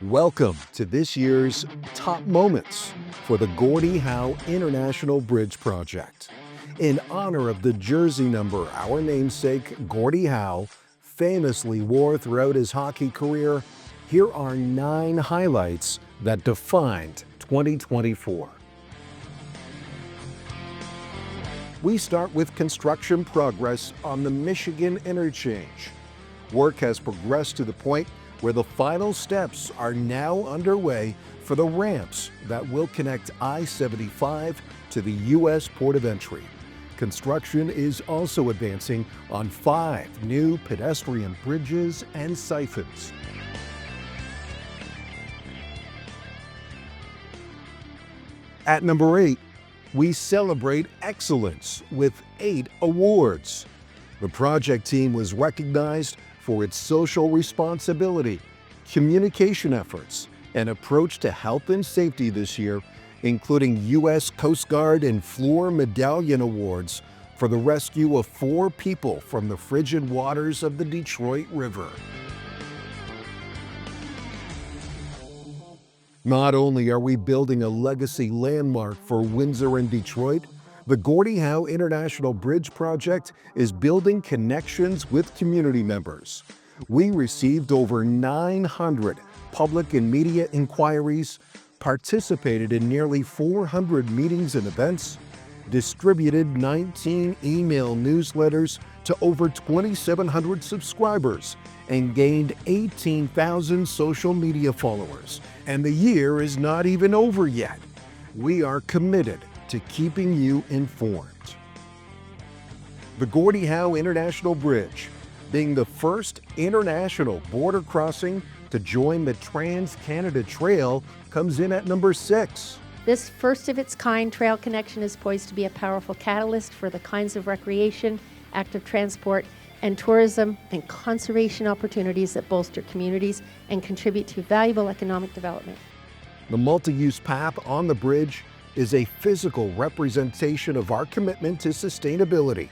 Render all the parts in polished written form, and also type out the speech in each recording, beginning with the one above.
Welcome to this year's Top Moments for the Gordie Howe International Bridge Project. In honor of the jersey number our namesake Gordie Howe famously wore throughout his hockey career, here are 9 highlights that defined 2024. We start with construction progress on the Michigan interchange. Work has progressed to the point where the final steps are now underway for the ramps that will connect I-75 to the U.S. port of entry. Construction is also advancing on 5 new pedestrian bridges and siphons. At number 8, we celebrate excellence with 8 awards. The project team was recognized for its social responsibility, communication efforts, and approach to health and safety this year, including U.S. Coast Guard and Floor Medallion Awards for the rescue of 4 people from the frigid waters of the Detroit River. Not only are we building a legacy landmark for Windsor and Detroit, the Gordie Howe International Bridge Project is building connections with community members. We received over 900 public and media inquiries, participated in nearly 400 meetings and events, distributed 19 email newsletters to over 2,700 subscribers, and gained 18,000 social media followers. And the year is not even over yet. We are committed to keeping you informed. The Gordie Howe International Bridge, being the first international border crossing to join the Trans-Canada Trail, comes in at number 6. This first-of-its-kind trail connection is poised to be a powerful catalyst for the kinds of recreation, active transport, and tourism and conservation opportunities that bolster communities and contribute to valuable economic development. The multi-use path on the bridge is a physical representation of our commitment to sustainability.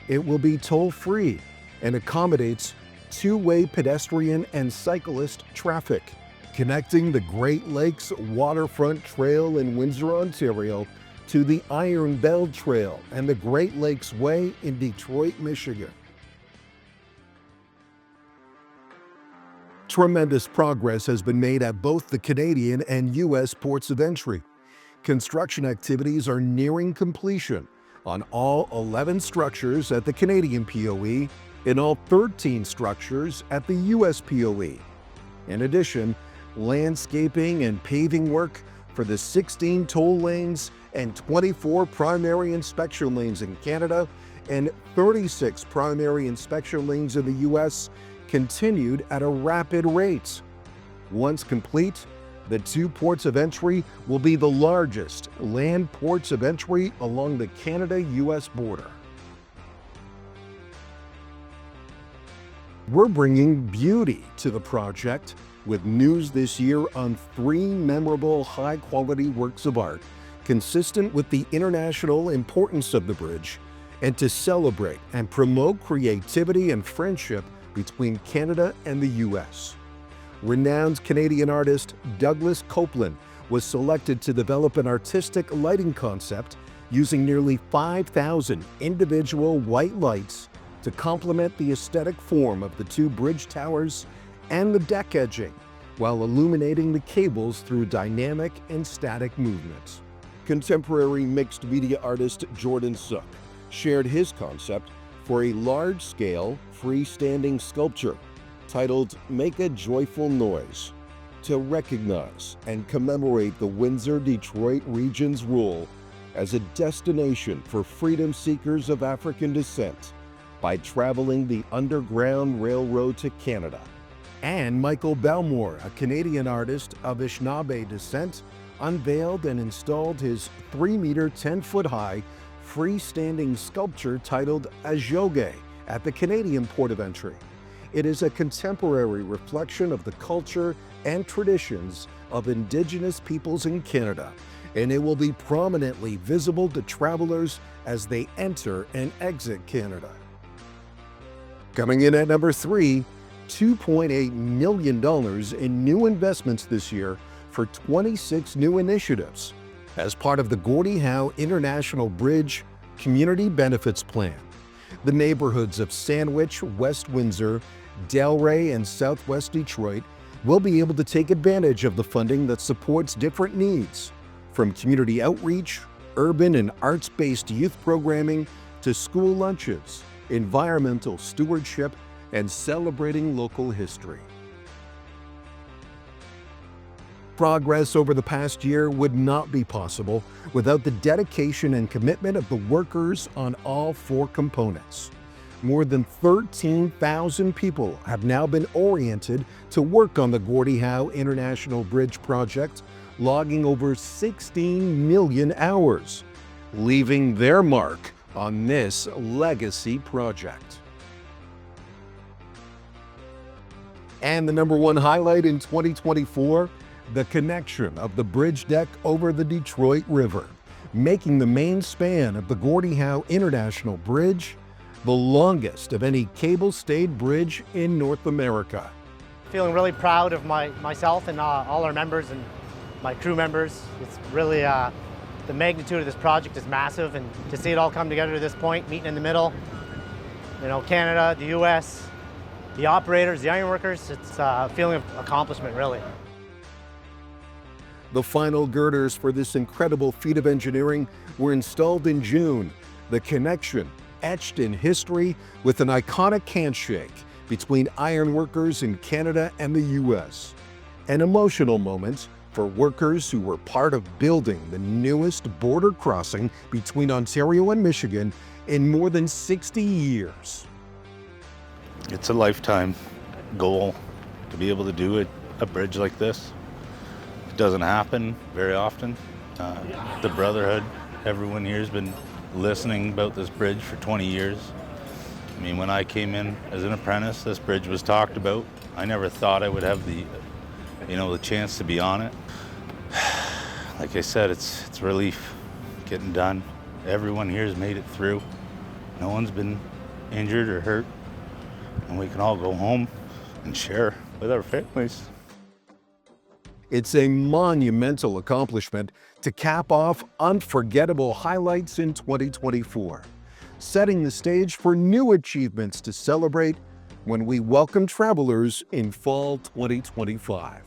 It will be toll-free and accommodates two-way pedestrian and cyclist traffic, connecting the Great Lakes Waterfront Trail in Windsor, Ontario, to the Iron Bell Trail and the Great Lakes Way in Detroit, Michigan. Tremendous progress has been made at both the Canadian and U.S. ports of entry. Construction activities are nearing completion on all 11 structures at the Canadian POE and all 13 structures at the U.S. POE. In addition, landscaping and paving work for the 16 toll lanes and 24 primary inspection lanes in Canada and 36 primary inspection lanes in the U.S. continued at a rapid rate. Once complete, the 2 ports of entry will be the largest land ports of entry along the Canada-U.S. border. We're bringing beauty to the project with news this year on 3 memorable high-quality works of art consistent with the international importance of the bridge and to celebrate and promote creativity and friendship between Canada and the U.S. Renowned Canadian artist Douglas Copeland was selected to develop an artistic lighting concept using nearly 5,000 individual white lights to complement the aesthetic form of the 2 bridge towers and the deck edging, while illuminating the cables through dynamic and static movements. Contemporary mixed media artist Jordan Sook shared his concept for a large-scale freestanding sculpture titled Make a Joyful Noise to recognize and commemorate the Windsor-Detroit region's role as a destination for freedom seekers of African descent by traveling the Underground Railroad to Canada. And Michael Belmore, a Canadian artist of Anishinaabe descent, unveiled and installed his 3-meter, 10-foot-high freestanding sculpture titled Ajoge at the Canadian port of entry. It is a contemporary reflection of the culture and traditions of Indigenous peoples in Canada, and it will be prominently visible to travelers as they enter and exit Canada. Coming in at number 3, $2.8 million in new investments this year for 26 new initiatives as part of the Gordie Howe International Bridge Community Benefits Plan. The neighborhoods of Sandwich, West Windsor, Delray, and Southwest Detroit will be able to take advantage of the funding that supports different needs, from community outreach, urban and arts-based youth programming, to school lunches, environmental stewardship, and celebrating local history. Progress over the past year would not be possible without the dedication and commitment of the workers on all 4 components. More than 13,000 people have now been oriented to work on the Gordie Howe International Bridge project, logging over 16 million hours, leaving their mark on this legacy project. And the #1 highlight in 2024, the connection of the bridge deck over the Detroit River, making the main span of the Gordie Howe International Bridge the longest of any cable-stayed bridge in North America. Feeling really proud of myself and all our members and my crew members. It's really, the magnitude of this project is massive, and to see it all come together to this point, meeting in the middle, you know, Canada, the US, the operators, the ironworkers, it's a feeling of accomplishment, really. The final girders for this incredible feat of engineering were installed in June. The connection etched in history with an iconic handshake between ironworkers in Canada and the US. An emotional moment for workers who were part of building the newest border crossing between Ontario and Michigan in more than 60 years. It's a lifetime goal to be able to do a bridge like this. It doesn't happen very often. The Brotherhood, everyone here has been listening about this bridge for 20 years. I mean, when I came in as an apprentice, this bridge was talked about. I never thought I would have the chance to be on it. Like I said, it's relief getting done. Everyone here has made it through. No one's been injured or hurt, and we can all go home and share with our families. It's a monumental accomplishment to cap off unforgettable highlights in 2024, setting the stage for new achievements to celebrate when we welcome travelers in fall 2025.